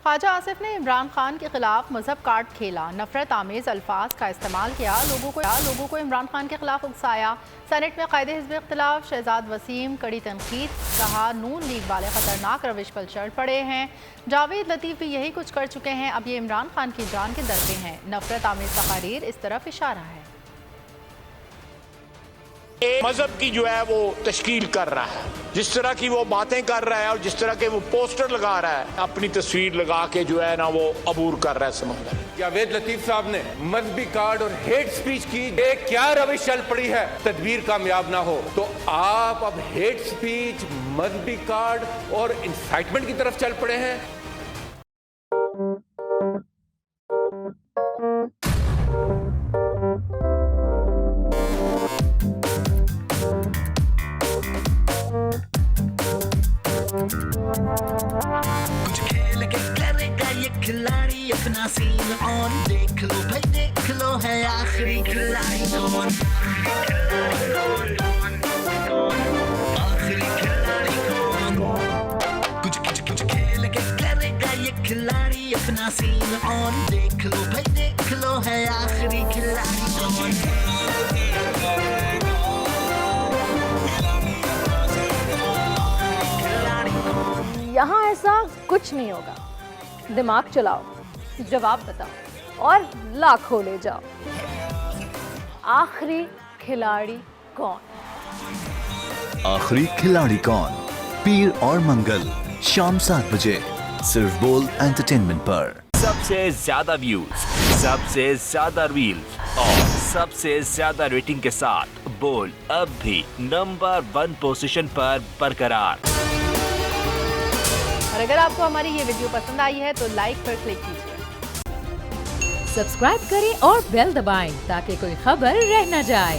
ख्वाजा आसिफ ने इमरान खान के खिलाफ मजहब कार्ड खेला, नफरत आमेज अल्फाज का इस्तेमाल किया, लोगों को इमरान खान के खिलाफ उकसाया। सेनेट में कायदे हिज़्ब इख्तिलाफ शहजाद वसीम कड़ी तनकीद, कहा नून लीग वाले खतरनाक रविश पर चढ़ पड़े हैं। जावेद लतीफ़ भी यही कुछ कर चुके हैं, अब ये इमरान खान की जान के दर पे हैं। नफरत आमेज तकारीर इस तरफ इशारा है। मजहब की जो है वो तश्कील कर रहा है, जिस तरह की वो बातें कर रहा है और जिस तरह के वो पोस्टर लगा रहा है, अपनी तस्वीर लगा के जो है ना वो अबूर कर रहा है समंदर। जावेद लतीफ साहब ने मजहबी कार्ड और हेट स्पीच की एक क्या रविश चल पड़ी है, तदबीर कामयाब ना हो तो आप अब हेट स्पीच, मजहबी कार्ड और इंसाइटमेंट की तरफ चल पड़े हैं। कुछ खेल के करेगा ये खिलाड़ी अपना सीन ऑन, देख लो भाई देख लो है आखिरी खिलाड़ी कौन, आखिरी खिलाड़ी कौन। कुछ खेल के करेगा ये खिलाड़ी अपना सीन ऑन, देख लो भाई देख लो है आखिरी खिलाड़ी कौन। यहाँ ऐसा कुछ नहीं होगा, दिमाग चलाओ, जवाब बताओ और लाखों ले जाओ। आखिरी खिलाड़ी कौन? आखिरी खिलाड़ी कौन, पीर और मंगल शाम 7 बजे सिर्फ बोल एंटरटेनमेंट पर। सबसे ज्यादा व्यूज, सबसे ज्यादा रील्स और सबसे ज्यादा रेटिंग के साथ बोल अब भी नंबर 1 पोजीशन पर बरकरार। और अगर आपको हमारी ये वीडियो पसंद आई है तो लाइक पर क्लिक कीजिए। सब्सक्राइब करें और बेल दबाएं ताकि कोई खबर रह न जाए।